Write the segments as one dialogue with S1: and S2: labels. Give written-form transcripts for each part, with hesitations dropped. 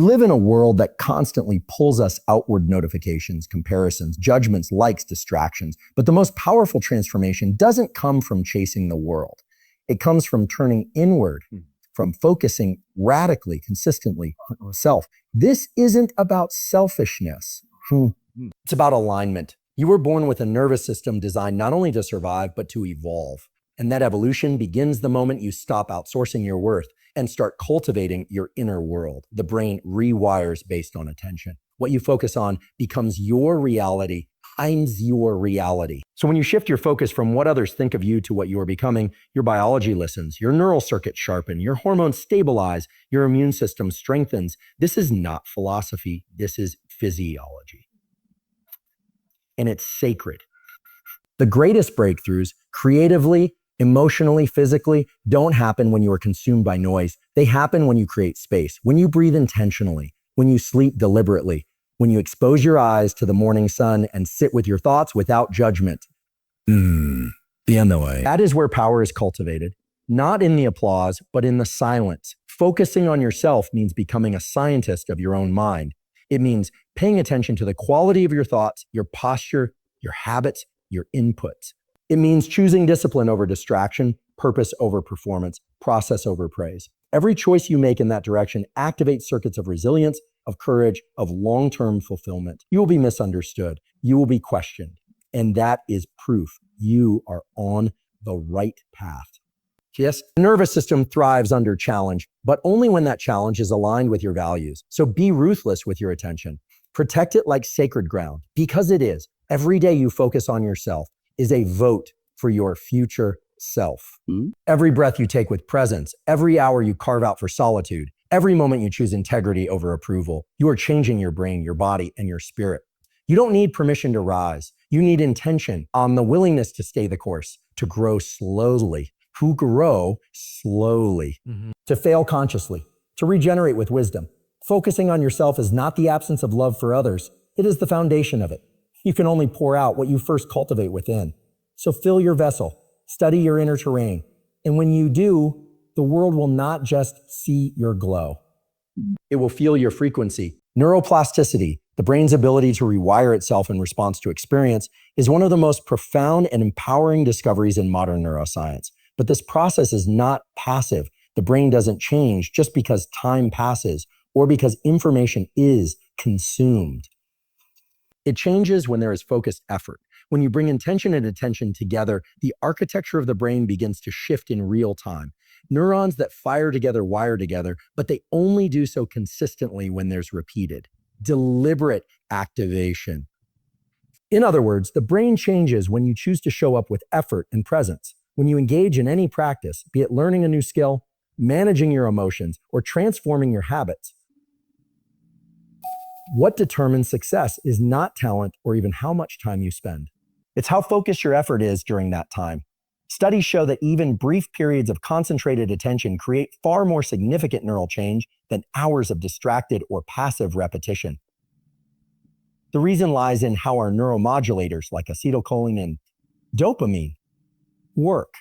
S1: We live in a world that constantly pulls us outward notifications, comparisons, judgments, likes, distractions. But the most powerful transformation doesn't come from chasing the world. It comes from turning inward, from focusing radically, consistently on self. This isn't about selfishness. It's about alignment. You were born with a nervous system designed not only to survive, but to evolve. And that evolution begins the moment you stop outsourcing your worth and start cultivating your inner world. The brain rewires based on attention. What you focus on becomes your reality, times your reality. So when you shift your focus from what others think of you to what you are becoming, your biology listens, your neural circuits sharpen, your hormones stabilize, your immune system strengthens. This is not philosophy. This is physiology. And it's sacred. The greatest breakthroughs, creatively, emotionally, physically, don't happen when you are consumed by noise. They happen when you create space, when you breathe intentionally, when you sleep deliberately, when you expose your eyes to the morning sun and sit with your thoughts without judgment. Be on the way. That is where power is cultivated, not in the applause, but in the silence. Focusing on yourself means becoming a scientist of your own mind. It means paying attention to the quality of your thoughts, your posture, your habits, your inputs. It means choosing discipline over distraction, purpose over performance, process over praise. Every choice you make in that direction activates circuits of resilience, of courage, of long-term fulfillment. You will be misunderstood. You will be questioned. And that is proof you are on the right path. Yes, the nervous system thrives under challenge, but only when that challenge is aligned with your values. So be ruthless with your attention. Protect it like sacred ground, because it is. Every day you focus on yourself is a vote for your future self. Every breath you take with presence, every hour you carve out for solitude, every moment you choose integrity over approval, you are changing your brain, your body, and your spirit. You don't need permission to rise. You need intention on the willingness to stay the course, to grow slowly, to fail consciously, to regenerate with wisdom. Focusing on yourself is not the absence of love for others. It is the foundation of it. You can only pour out what you first cultivate within. So fill your vessel, study your inner terrain. And when you do, the world will not just see your glow. It will feel your frequency. Neuroplasticity, the brain's ability to rewire itself in response to experience, is one of the most profound and empowering discoveries in modern neuroscience. But this process is not passive. The brain doesn't change just because time passes or because information is consumed. It changes when there is focused effort. When you bring intention and attention together, the architecture of the brain begins to shift in real time. Neurons that fire together wire together, but they only do so consistently when there's repeated, deliberate activation. In other words, the brain changes when you choose to show up with effort and presence. When you engage in any practice, be it learning a new skill, managing your emotions, or transforming your habits, what determines success is not talent or even how much time you spend. It's how focused your effort is during that time. Studies show that even brief periods of concentrated attention create far more significant neural change than hours of distracted or passive repetition. The reason lies in how our neuromodulators like acetylcholine and dopamine work.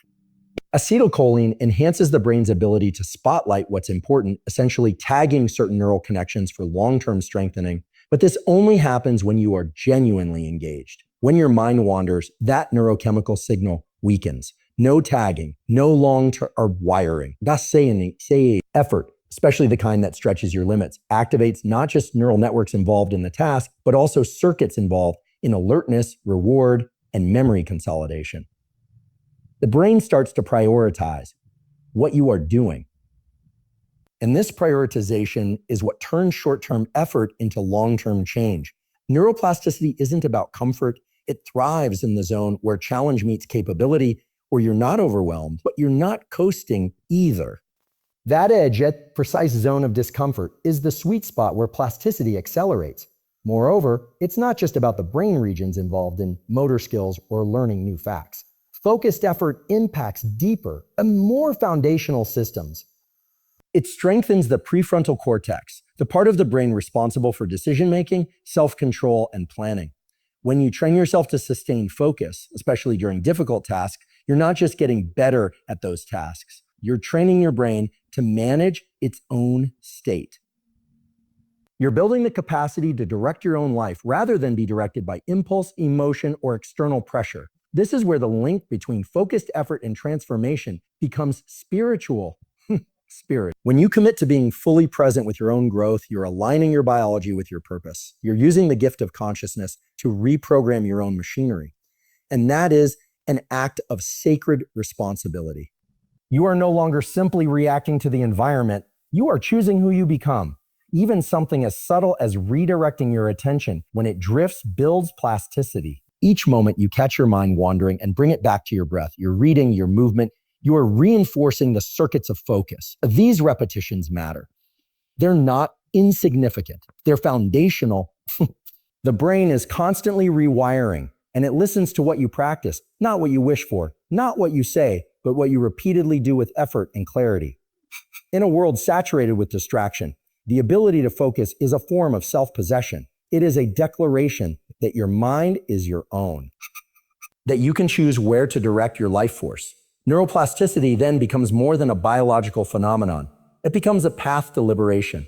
S1: Acetylcholine enhances the brain's ability to spotlight what's important, essentially tagging certain neural connections for long-term strengthening. But this only happens when you are genuinely engaged. When your mind wanders, that neurochemical signal weakens. No tagging, no long-term wiring. That's saying effort, especially the kind that stretches your limits, activates not just neural networks involved in the task, but also circuits involved in alertness, reward, and memory consolidation. The brain starts to prioritize what you are doing. And this prioritization is what turns short-term effort into long-term change. Neuroplasticity isn't about comfort. It thrives in the zone where challenge meets capability, where you're not overwhelmed, but you're not coasting either. That edge, at precise zone of discomfort, is the sweet spot where plasticity accelerates. Moreover, it's not just about the brain regions involved in motor skills or learning new facts. Focused effort impacts deeper and more foundational systems. It strengthens the prefrontal cortex, the part of the brain responsible for decision-making, self-control, and planning. When you train yourself to sustain focus, especially during difficult tasks, you're not just getting better at those tasks. You're training your brain to manage its own state. You're building the capacity to direct your own life rather than be directed by impulse, emotion, or external pressure. This is where the link between focused effort and transformation becomes spiritual. Spirit. When you commit to being fully present with your own growth, you're aligning your biology with your purpose. You're using the gift of consciousness to reprogram your own machinery. And that is an act of sacred responsibility. You are no longer simply reacting to the environment. You are choosing who you become. Even something as subtle as redirecting your attention when it drifts builds plasticity. Each moment you catch your mind wandering and bring it back to your breath, your reading, your movement, you are reinforcing the circuits of focus. These repetitions matter. They're not insignificant. They're foundational. The brain is constantly rewiring, and it listens to what you practice, not what you wish for, not what you say, but what you repeatedly do with effort and clarity. In a world saturated with distraction, the ability to focus is a form of self-possession. It is a declaration that your mind is your own, that you can choose where to direct your life force. Neuroplasticity then becomes more than a biological phenomenon. It becomes a path to liberation.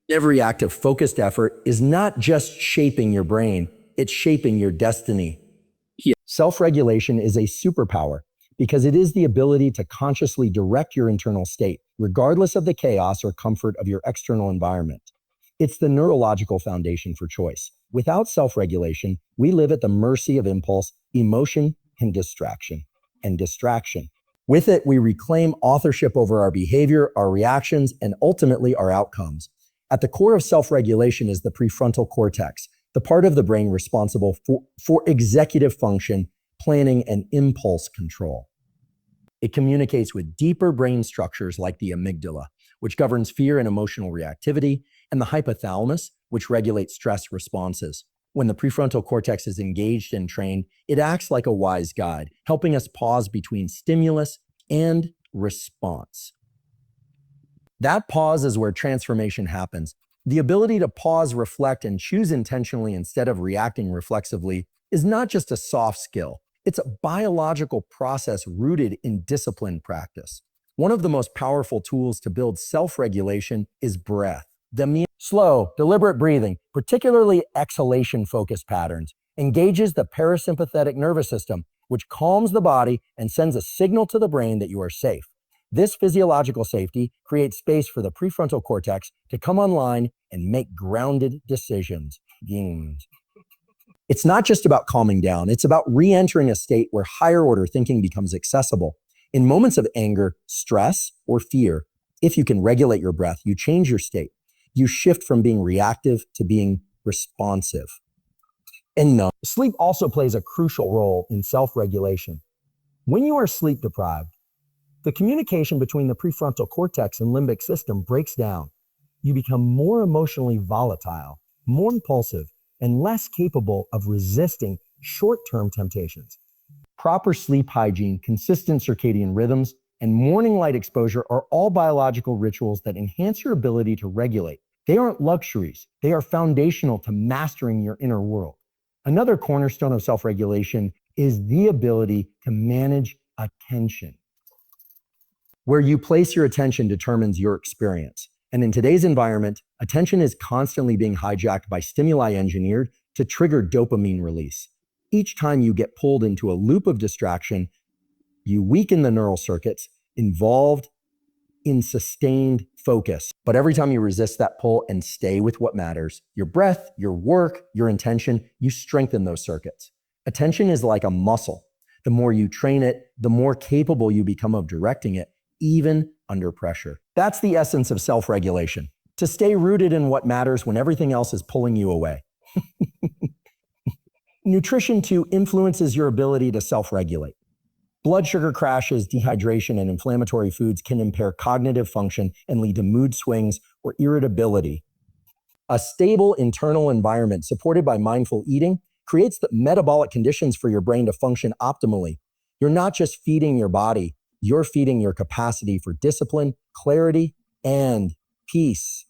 S1: Every act of focused effort is not just shaping your brain, it's shaping your destiny. Self-regulation is a superpower because it is the ability to consciously direct your internal state, regardless of the chaos or comfort of your external environment. It's the neurological foundation for choice. Without self-regulation, we live at the mercy of impulse, emotion, and distraction. With it, we reclaim authorship over our behavior, our reactions, and ultimately our outcomes. At the core of self-regulation is the prefrontal cortex, the part of the brain responsible for executive function, planning, and impulse control. It communicates with deeper brain structures like the amygdala, which governs fear and emotional reactivity, and the hypothalamus, which regulates stress responses. When the prefrontal cortex is engaged and trained, it acts like a wise guide, helping us pause between stimulus and response. That pause is where transformation happens. The ability to pause, reflect, and choose intentionally instead of reacting reflexively is not just a soft skill. It's a biological process rooted in disciplined practice. One of the most powerful tools to build self-regulation is breath. Slow, deliberate breathing, particularly exhalation-focused patterns, engages the parasympathetic nervous system, which calms the body and sends a signal to the brain that you are safe. This physiological safety creates space for the prefrontal cortex to come online and make grounded decisions. It's not just about calming down, it's about re-entering a state where higher order thinking becomes accessible. In moments of anger, stress, or fear, if you can regulate your breath, you change your state. You shift from being reactive to being responsive. And sleep also plays a crucial role in self-regulation. When you are sleep deprived, the communication between the prefrontal cortex and limbic system breaks down. You become more emotionally volatile, more impulsive, and less capable of resisting short-term temptations. Proper sleep hygiene, consistent circadian rhythms, and morning light exposure are all biological rituals that enhance your ability to regulate. They aren't luxuries. They are foundational to mastering your inner world. Another cornerstone of self-regulation is the ability to manage attention. Where you place your attention determines your experience. And in today's environment, attention is constantly being hijacked by stimuli engineered to trigger dopamine release. Each time you get pulled into a loop of distraction, you weaken the neural circuits involved in sustained focus. But every time you resist that pull and stay with what matters, your breath, your work, your intention, you strengthen those circuits. Attention is like a muscle. The more you train it, the more capable you become of directing it, even under pressure. That's the essence of self-regulation, to stay rooted in what matters when everything else is pulling you away. Nutrition, too, influences your ability to self-regulate. Blood sugar crashes, dehydration, and inflammatory foods can impair cognitive function and lead to mood swings or irritability. A stable internal environment supported by mindful eating creates the metabolic conditions for your brain to function optimally. You're not just feeding your body, you're feeding your capacity for discipline, clarity, and peace.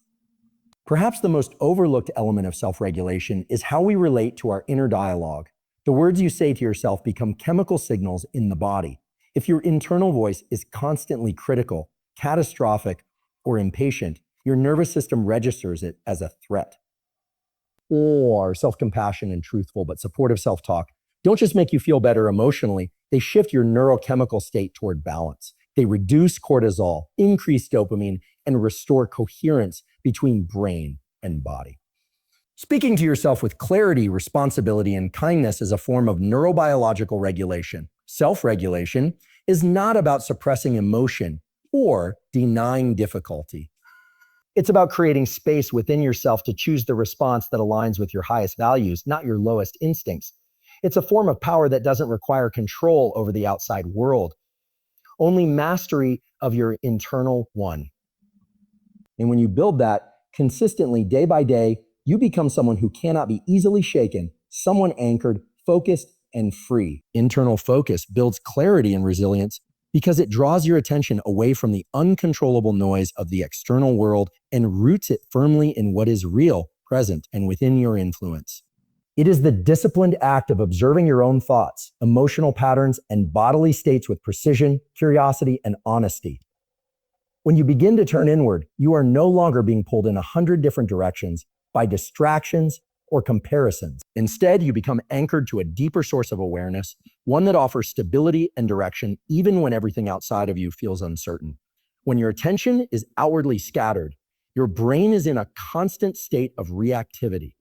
S1: Perhaps the most overlooked element of self-regulation is how we relate to our inner dialogue. The words you say to yourself become chemical signals in the body. If your internal voice is constantly critical, catastrophic, or impatient, your nervous system registers it as a threat. or self-compassion and truthful but supportive self-talk don't just make you feel better emotionally, they shift your neurochemical state toward balance. They reduce cortisol, increase dopamine, and restore coherence between brain and body. Speaking to yourself with clarity, responsibility, and kindness is a form of neurobiological regulation. Self-regulation is not about suppressing emotion or denying difficulty. It's about creating space within yourself to choose the response that aligns with your highest values, not your lowest instincts. It's a form of power that doesn't require control over the outside world, only mastery of your internal one. And when you build that consistently day by day, you become someone who cannot be easily shaken, someone anchored, focused, and free. Internal focus builds clarity and resilience because it draws your attention away from the uncontrollable noise of the external world and roots it firmly in what is real, present, and within your influence. It is the disciplined act of observing your own thoughts, emotional patterns, and bodily states with precision, curiosity, and honesty. When you begin to turn inward, you are no longer being pulled in 100 different directions by distractions or comparisons. Instead, you become anchored to a deeper source of awareness, one that offers stability and direction even when everything outside of you feels uncertain. When your attention is outwardly scattered, your brain is in a constant state of reactivity.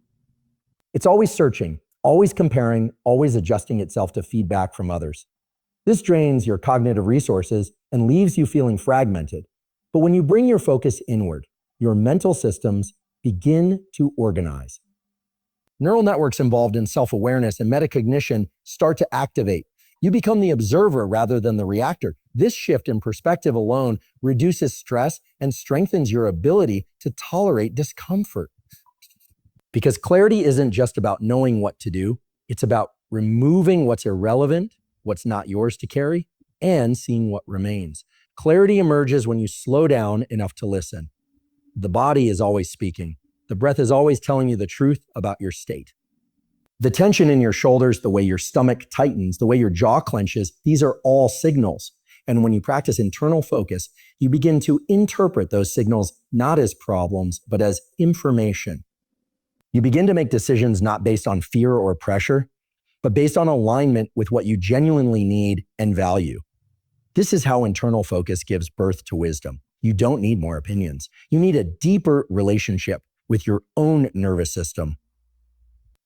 S1: It's always searching, always comparing, always adjusting itself to feedback from others. This drains your cognitive resources and leaves you feeling fragmented. But when you bring your focus inward, your mental systems begin to organize. Neural networks involved in self-awareness and metacognition start to activate. You become the observer rather than the reactor. This shift in perspective alone reduces stress and strengthens your ability to tolerate discomfort. Because clarity isn't just about knowing what to do, it's about removing what's irrelevant, what's not yours to carry, and seeing what remains. Clarity emerges when you slow down enough to listen. The body is always speaking. The breath is always telling you the truth about your state. The tension in your shoulders, the way your stomach tightens, the way your jaw clenches, these are all signals. And when you practice internal focus, you begin to interpret those signals not as problems, but as information. You begin to make decisions not based on fear or pressure, but based on alignment with what you genuinely need and value. This is how internal focus gives birth to wisdom. You don't need more opinions. You need a deeper relationship with your own nervous system.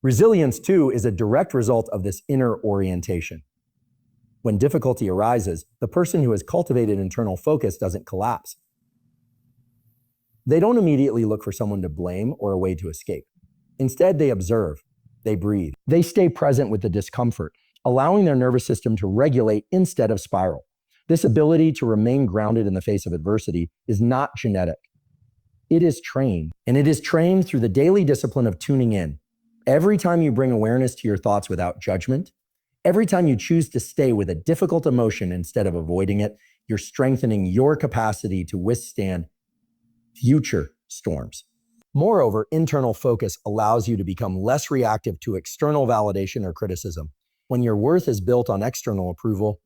S1: Resilience, too, is a direct result of this inner orientation. When difficulty arises, the person who has cultivated internal focus doesn't collapse. They don't immediately look for someone to blame or a way to escape. Instead, they observe, they breathe, they stay present with the discomfort, allowing their nervous system to regulate instead of spiral. This ability to remain grounded in the face of adversity is not genetic. It is trained, and it is trained through the daily discipline of tuning in. Every time you bring awareness to your thoughts without judgment, every time you choose to stay with a difficult emotion instead of avoiding it, you're strengthening your capacity to withstand future storms. Moreover, internal focus allows you to become less reactive to external validation or criticism. When your worth is built on external approval,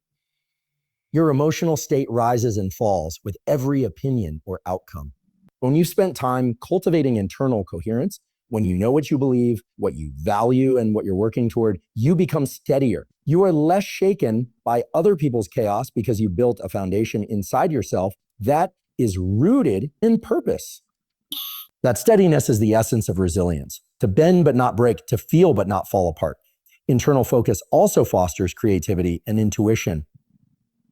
S1: your emotional state rises and falls with every opinion or outcome. When you've spent time cultivating internal coherence, when you know what you believe, what you value, and what you're working toward, you become steadier. You are less shaken by other people's chaos because you built a foundation inside yourself that is rooted in purpose. That steadiness is the essence of resilience. To bend but not break, to feel but not fall apart. Internal focus also fosters creativity and intuition.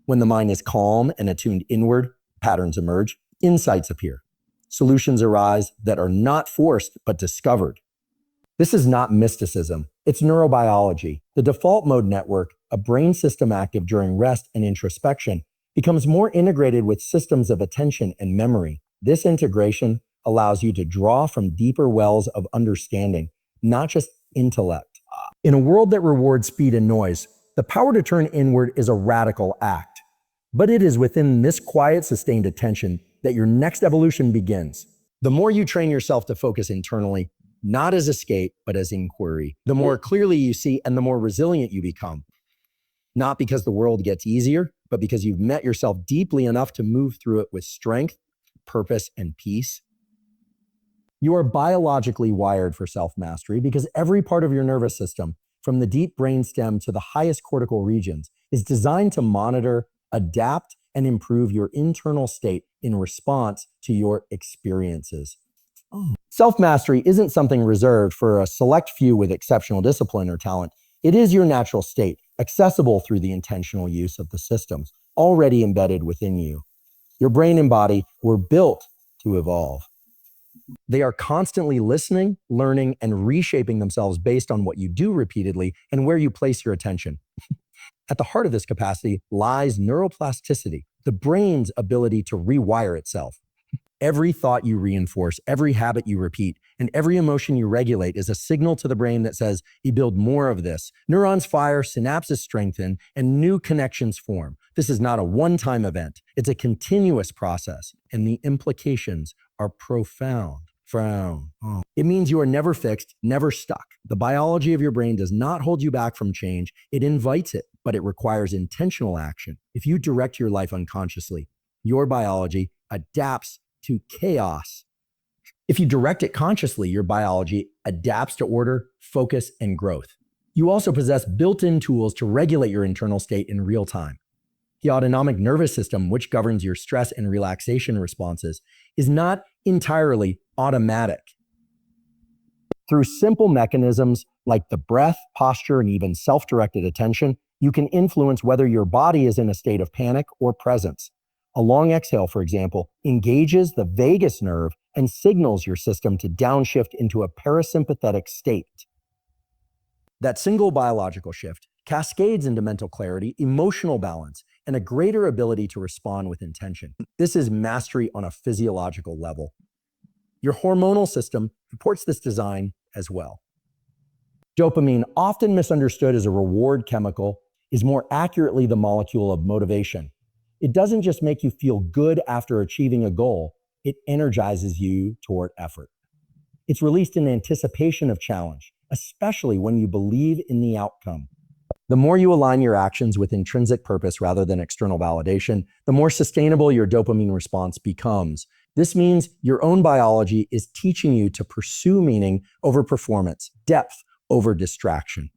S1: When the mind is calm and attuned inward, patterns emerge, insights appear. Solutions arise that are not forced but discovered. This is not mysticism. It's neurobiology. The default mode network, a brain system active during rest and introspection, becomes more integrated with systems of attention and memory. This integration allows you to draw from deeper wells of understanding, not just intellect. In a world that rewards speed and noise, the power to turn inward is a radical act. But it is within this quiet, sustained attention that your next evolution begins. The more you train yourself to focus internally, not as escape, but as inquiry, the more clearly you see and the more resilient you become. Not because the world gets easier, but because you've met yourself deeply enough to move through it with strength, purpose, and peace. You are biologically wired for self-mastery because every part of your nervous system, from the deep brainstem to the highest cortical regions, is designed to monitor, adapt, and improve your internal state in response to your experiences. Self-mastery isn't something reserved for a select few with exceptional discipline or talent. It is your natural state, accessible through the intentional use of the systems already embedded within you. Your brain and body were built to evolve. They are constantly listening, learning, and reshaping themselves based on what you do repeatedly and where you place your attention. At the heart of this capacity lies neuroplasticity, the brain's ability to rewire itself. Every thought you reinforce, every habit you repeat, and every emotion you regulate is a signal to the brain that says, you build more of this. Neurons fire, synapses strengthen, and new connections form. This is not a one-time event. It's a continuous process, and the implications are profound. It means you are never fixed, never stuck. The biology of your brain does not hold you back from change. It invites it, but it requires intentional action. If you direct your life unconsciously, your biology adapts to chaos. If you direct it consciously, your biology adapts to order, focus, and growth. You also possess built-in tools to regulate your internal state in real time. The autonomic nervous system, which governs your stress and relaxation responses, is not entirely automatic. Through simple mechanisms like the breath, posture, and even self-directed attention, you can influence whether your body is in a state of panic or presence. A long exhale, for example, engages the vagus nerve and signals your system to downshift into a parasympathetic state. That single biological shift cascades into mental clarity, emotional balance, and a greater ability to respond with intention. This is mastery on a physiological level. Your hormonal system supports this design as well. Dopamine, often misunderstood as a reward chemical, is more accurately the molecule of motivation. It doesn't just make you feel good after achieving a goal, it energizes you toward effort. It's released in anticipation of challenge, especially when you believe in the outcome. The more you align your actions with intrinsic purpose rather than external validation, the more sustainable your dopamine response becomes. This means your own biology is teaching you to pursue meaning over performance, depth over distraction.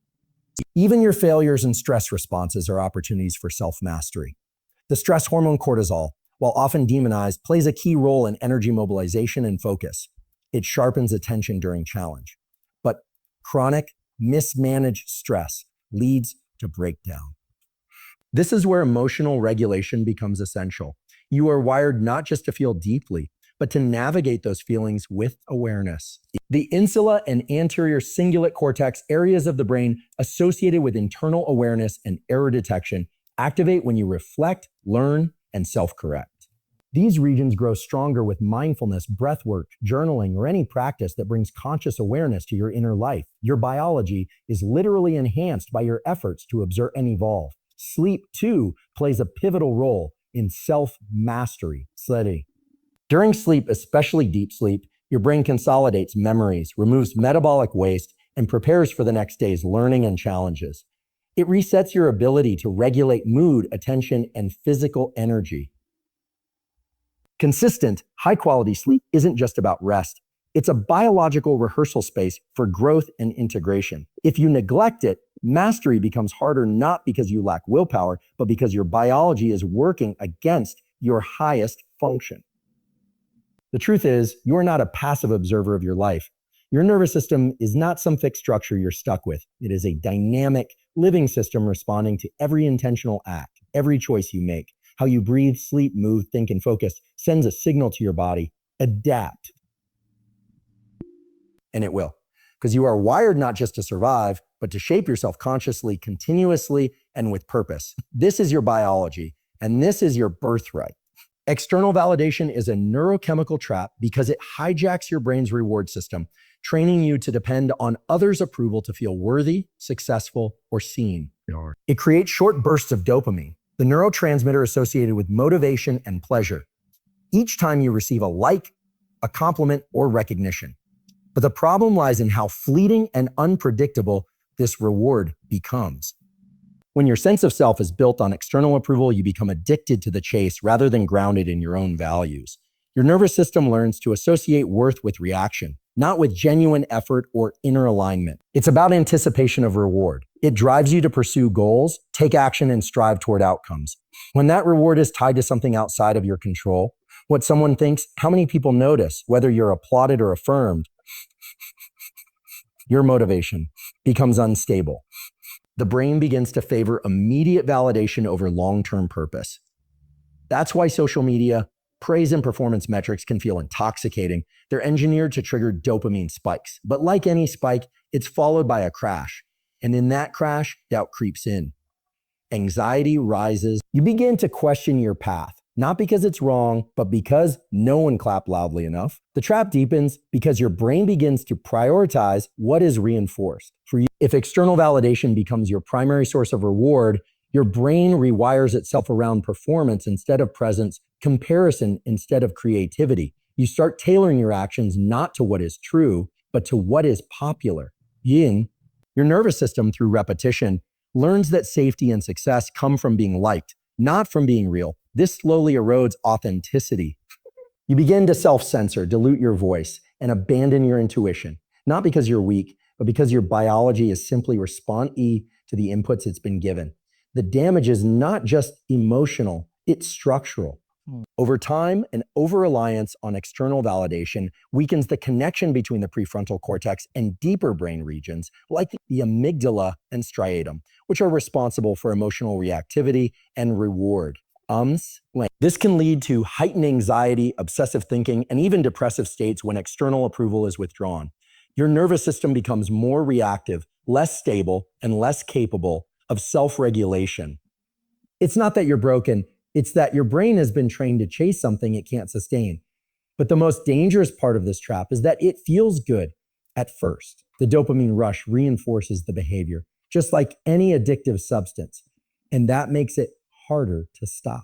S1: Even your failures and stress responses are opportunities for self-mastery. The stress hormone cortisol, while often demonized, plays a key role in energy mobilization and focus. It sharpens attention during challenge. But chronic, mismanaged stress leads to breakdown. This is where emotional regulation becomes essential. You are wired not just to feel deeply, but to navigate those feelings with awareness. The insula and anterior cingulate cortex, areas of the brain associated with internal awareness and error detection, activate when you reflect, learn, and self-correct. These regions grow stronger with mindfulness, breath work, journaling, or any practice that brings conscious awareness to your inner life. Your biology is literally enhanced by your efforts to observe and evolve. Sleep, too, plays a pivotal role in self-mastery. During sleep, especially deep sleep, your brain consolidates memories, removes metabolic waste, and prepares for the next day's learning and challenges. It resets your ability to regulate mood, attention, and physical energy. Consistent, high-quality sleep isn't just about rest. It's a biological rehearsal space for growth and integration. If you neglect it, mastery becomes harder not because you lack willpower, but because your biology is working against your highest function. The truth is, you are not a passive observer of your life. Your nervous system is not some fixed structure you're stuck with. It is a dynamic, living system responding to every intentional act, every choice you make. How you breathe, sleep, move, think, and focus sends a signal to your body. Adapt. And it will. Because you are wired not just to survive, but to shape yourself consciously, continuously, and with purpose. This is your biology, and this is your birthright. External validation is a neurochemical trap because it hijacks your brain's reward system, training you to depend on others' approval to feel worthy, successful, or seen. It creates short bursts of dopamine, the neurotransmitter associated with motivation and pleasure, each time you receive a like, a compliment, or recognition. But the problem lies in how fleeting and unpredictable this reward becomes. When your sense of self is built on external approval, you become addicted to the chase rather than grounded in your own values. Your nervous system learns to associate worth with reaction, not with genuine effort or inner alignment. It's about anticipation of reward. It drives you to pursue goals, take action, and strive toward outcomes. When that reward is tied to something outside of your control, what someone thinks, how many people notice, whether you're applauded or affirmed, your motivation becomes unstable. The brain begins to favor immediate validation over long-term purpose. That's why social media, praise and performance metrics can feel intoxicating. They're engineered to trigger dopamine spikes. But like any spike, it's followed by a crash. And in that crash, doubt creeps in. Anxiety rises. You begin to question your path, not because it's wrong, but because no one clapped loudly enough. The trap deepens because your brain begins to prioritize what is reinforced. For you, if external validation becomes your primary source of reward, your brain rewires itself around performance instead of presence, comparison instead of creativity. You start tailoring your actions not to what is true, but to what is popular. Yin, your nervous system through repetition learns that safety and success come from being liked, not from being real. This slowly erodes authenticity. You begin to self-censor, dilute your voice, and abandon your intuition, not because you're weak, but because your biology is simply respond-y to the inputs it's been given. The damage is not just emotional, it's structural. Over time, an over-reliance on external validation weakens the connection between the prefrontal cortex and deeper brain regions, like the amygdala and striatum, which are responsible for emotional reactivity and reward. This can lead to heightened anxiety, obsessive thinking, and even depressive states when external approval is withdrawn. Your nervous system becomes more reactive, less stable, and less capable of self-regulation. It's not that you're broken, it's that your brain has been trained to chase something it can't sustain. But the most dangerous part of this trap is that it feels good at first. The dopamine rush reinforces the behavior, just like any addictive substance. And that makes it harder to stop.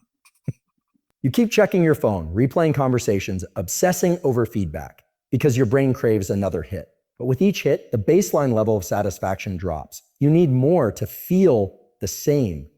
S1: You keep checking your phone, replaying conversations, obsessing over feedback because your brain craves another hit. But with each hit, the baseline level of satisfaction drops. You need more to feel the same.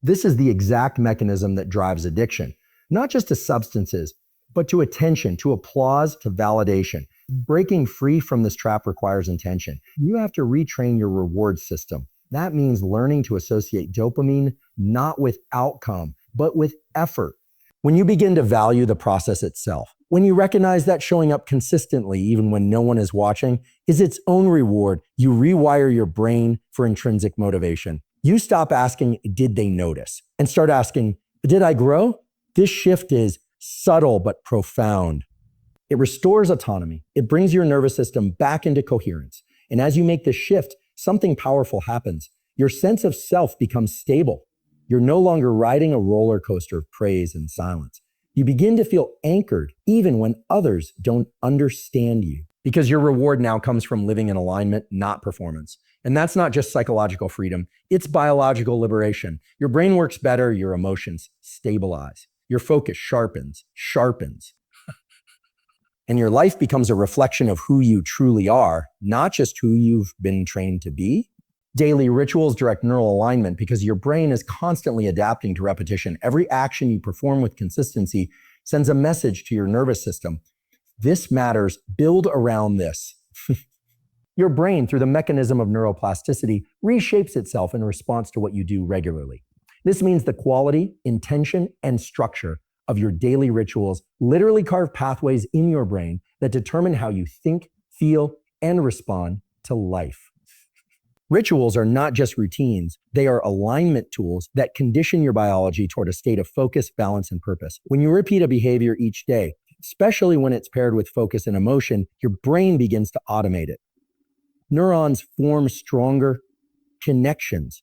S1: This is the exact mechanism that drives addiction, not just to substances, but to attention, to applause, to validation. Breaking free from this trap requires intention. You have to retrain your reward system. That means learning to associate dopamine not with outcome, but with effort. When you begin to value the process itself, when you recognize that showing up consistently, even when no one is watching, is its own reward, you rewire your brain for intrinsic motivation. You stop asking, did they notice? And start asking, did I grow? This shift is subtle but profound. It restores autonomy. It brings your nervous system back into coherence. And as you make this shift, something powerful happens. Your sense of self becomes stable. You're no longer riding a roller coaster of praise and silence. You begin to feel anchored even when others don't understand you, because your reward now comes from living in alignment, not performance. And that's not just psychological freedom, it's biological liberation. Your brain works better, your emotions stabilize, your focus sharpens. And your life becomes a reflection of who you truly are, not just who you've been trained to be. Daily rituals direct neural alignment because your brain is constantly adapting to repetition. Every action you perform with consistency sends a message to your nervous system. This matters. Build around this. Your brain, through the mechanism of neuroplasticity, reshapes itself in response to what you do regularly. This means the quality, intention, and structure of your daily rituals literally carve pathways in your brain that determine how you think, feel, and respond to life. Rituals are not just routines, they are alignment tools that condition your biology toward a state of focus, balance, and purpose. When you repeat a behavior each day, especially when it's paired with focus and emotion, your brain begins to automate it. Neurons form stronger connections.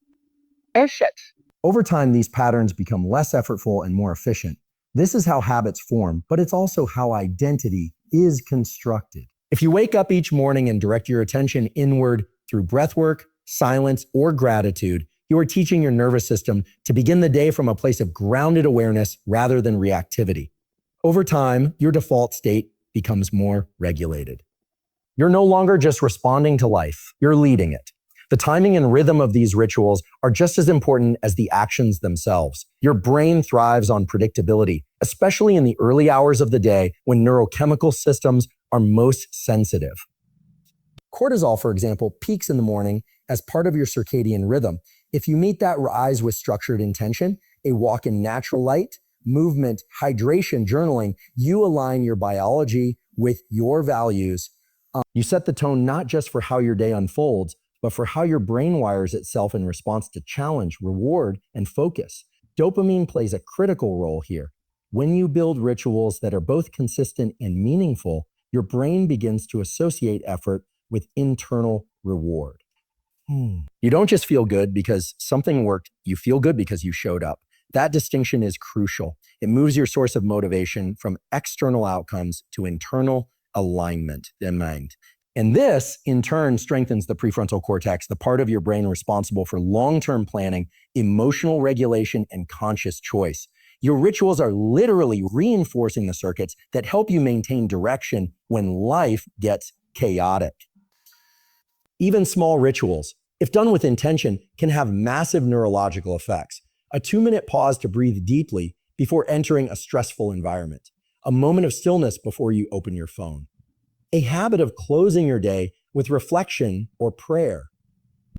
S1: Over time, these patterns become less effortful and more efficient. This is how habits form, but it's also how identity is constructed. If you wake up each morning and direct your attention inward through breath work, silence, or gratitude, you are teaching your nervous system to begin the day from a place of grounded awareness rather than reactivity. Over time, your default state becomes more regulated. You're no longer just responding to life, you're leading it. The timing and rhythm of these rituals are just as important as the actions themselves. Your brain thrives on predictability, especially in the early hours of the day when neurochemical systems are most sensitive. Cortisol, for example, peaks in the morning as part of your circadian rhythm. If you meet that rise with structured intention, a walk in natural light, movement, hydration, journaling, you align your biology with your values. You set the tone not just for how your day unfolds, but for how your brain wires itself in response to challenge, reward, and focus. Dopamine plays a critical role here. When you build rituals that are both consistent and meaningful, your brain begins to associate effort with internal reward. You don't just feel good because something worked, you feel good because you showed up. That distinction is crucial. It moves your source of motivation from external outcomes to internal alignment in mind. And this, in turn, strengthens the prefrontal cortex, the part of your brain responsible for long-term planning, emotional regulation, and conscious choice. Your rituals are literally reinforcing the circuits that help you maintain direction when life gets chaotic. Even small rituals, if done with intention, can have massive neurological effects. A 2-minute pause to breathe deeply before entering a stressful environment. A moment of stillness before you open your phone. A habit of closing your day with reflection or prayer.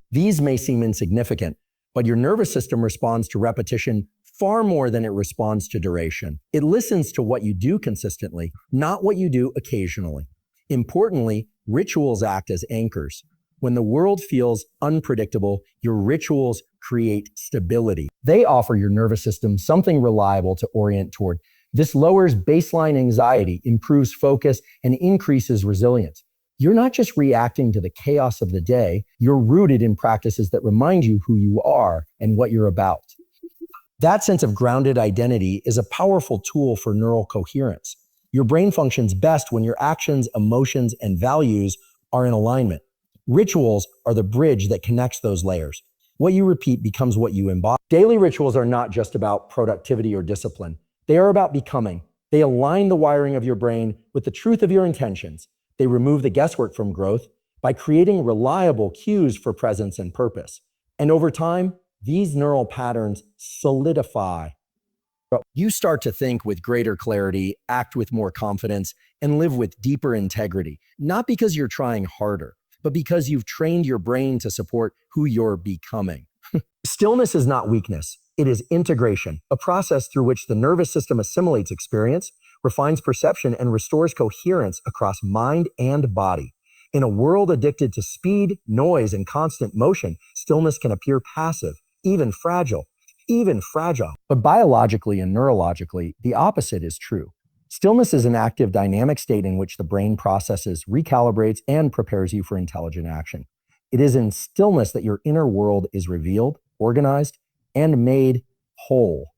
S1: These may seem insignificant, but your nervous system responds to repetition far more than it responds to duration. It listens to what you do consistently, not what you do occasionally. Importantly, rituals act as anchors. When the world feels unpredictable, your rituals create stability. They offer your nervous system something reliable to orient toward. This lowers baseline anxiety, improves focus, and increases resilience. You're not just reacting to the chaos of the day, you're rooted in practices that remind you who you are and what you're about. That sense of grounded identity is a powerful tool for neural coherence. Your brain functions best when your actions, emotions, and values are in alignment. Rituals are the bridge that connects those layers. What you repeat becomes what you embody. Daily rituals are not just about productivity or discipline. They are about becoming. They align the wiring of your brain with the truth of your intentions. They remove the guesswork from growth by creating reliable cues for presence and purpose. And over time, these neural patterns solidify. You start to think with greater clarity, act with more confidence, and live with deeper integrity, not because you're trying harder, but because you've trained your brain to support who you're becoming. Stillness is not weakness. It is integration, a process through which the nervous system assimilates experience, refines perception, and restores coherence across mind and body. In a world addicted to speed, noise, and constant motion, stillness can appear passive, even fragile. But biologically and neurologically, the opposite is true. Stillness is an active, dynamic state in which the brain processes, recalibrates, and prepares you for intelligent action. It is in stillness that your inner world is revealed, organized, and made whole.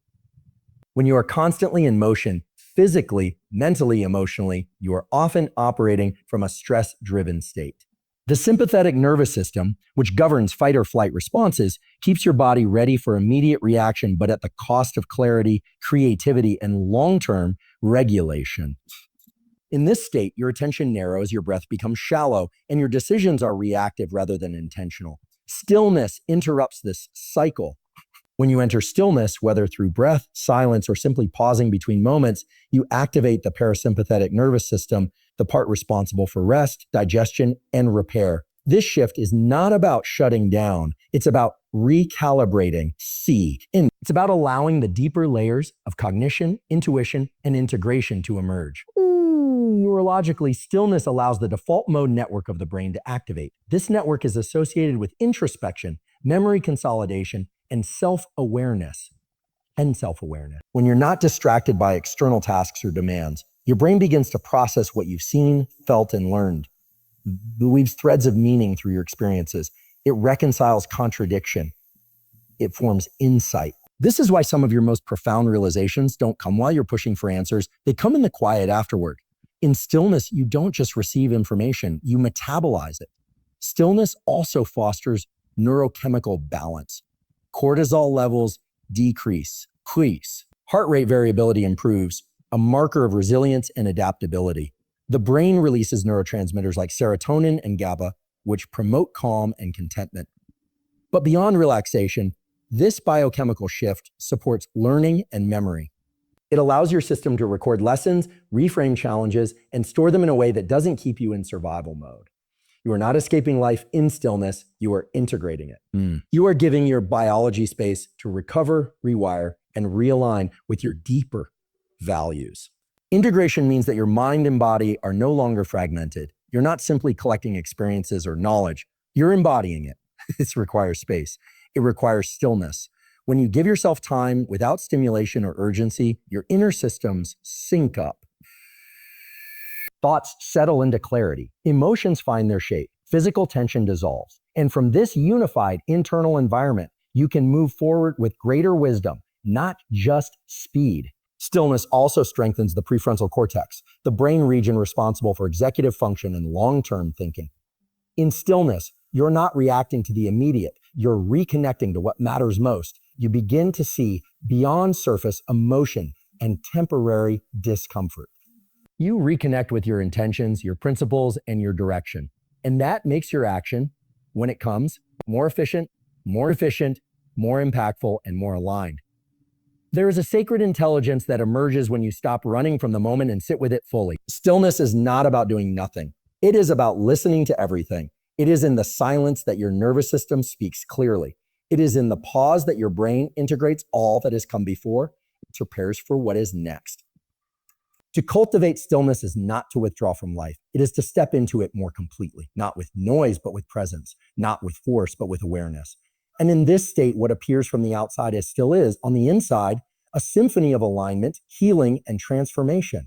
S1: When you are constantly in motion, physically, mentally, emotionally, you are often operating from a stress-driven state. The sympathetic nervous system, which governs fight or flight responses, keeps your body ready for immediate reaction, but at the cost of clarity, creativity, and long-term regulation. In this state, your attention narrows, your breath becomes shallow, and your decisions are reactive rather than intentional. Stillness interrupts this cycle. When you enter stillness, whether through breath, silence, or simply pausing between moments, you activate the parasympathetic nervous system, the part responsible for rest, digestion, and repair. This shift is not about shutting down. It's about recalibrating. It's about allowing the deeper layers of cognition, intuition, and integration to emerge. Neurologically, stillness allows the default mode network of the brain to activate. This network is associated with introspection, memory consolidation, and self-awareness. When you're not distracted by external tasks or demands, your brain begins to process what you've seen, felt, and learned. It weaves threads of meaning through your experiences. It reconciles contradiction. It forms insight. This is why some of your most profound realizations don't come while you're pushing for answers. They come in the quiet afterward. In stillness, you don't just receive information, you metabolize it. Stillness also fosters neurochemical balance. Cortisol levels decrease. Heart rate variability improves, a marker of resilience and adaptability. The brain releases neurotransmitters like serotonin and GABA, which promote calm and contentment. But beyond relaxation, this biochemical shift supports learning and memory. It allows your system to record lessons, reframe challenges, and store them in a way that doesn't keep you in survival mode. You are not escaping life in stillness, you are integrating it. You are giving your biology space to recover, rewire, and realign with your deeper values. Integration means that your mind and body are no longer fragmented. You're not simply collecting experiences or knowledge, you're embodying it. This requires space. It requires stillness. When you give yourself time without stimulation or urgency, your inner systems sync up. Thoughts settle into clarity. Emotions find their shape. Physical tension dissolves. And from this unified internal environment, you can move forward with greater wisdom, not just speed. Stillness also strengthens the prefrontal cortex, the brain region responsible for executive function and long-term thinking. In stillness, you're not reacting to the immediate. You're reconnecting to what matters most. You begin to see beyond surface emotion and temporary discomfort. You reconnect with your intentions, your principles, and your direction. And that makes your action, when it comes, more efficient, more impactful, and more aligned. There is a sacred intelligence that emerges when you stop running from the moment and sit with it fully. Stillness is not about doing nothing. It is about listening to everything. It is in the silence that your nervous system speaks clearly. It is in the pause that your brain integrates all that has come before, it prepares for what is next. To cultivate stillness is not to withdraw from life. It is to step into it more completely, not with noise, but with presence, not with force, but with awareness. And in this state, what appears from the outside as still is, on the inside, a symphony of alignment, healing, and transformation.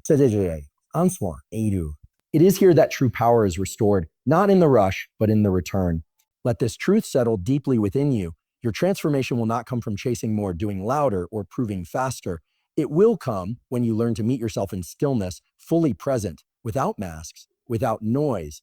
S1: It is here that true power is restored, not in the rush, but in the return. Let this truth settle deeply within you. Your transformation will not come from chasing more, doing louder, or proving faster. It will come when you learn to meet yourself in stillness, fully present, without masks, without noise.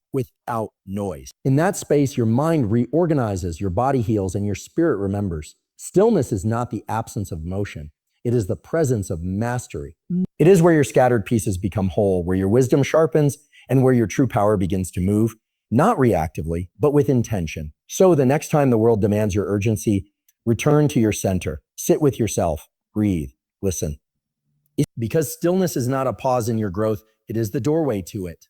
S1: In that space, your mind reorganizes, your body heals, and your spirit remembers. Stillness is not the absence of motion. It is the presence of mastery. It is where your scattered pieces become whole, where your wisdom sharpens, and where your true power begins to move, not reactively, but with intention. So the next time the world demands your urgency, return to your center, sit with yourself, breathe, listen. Because stillness is not a pause in your growth, it is the doorway to it.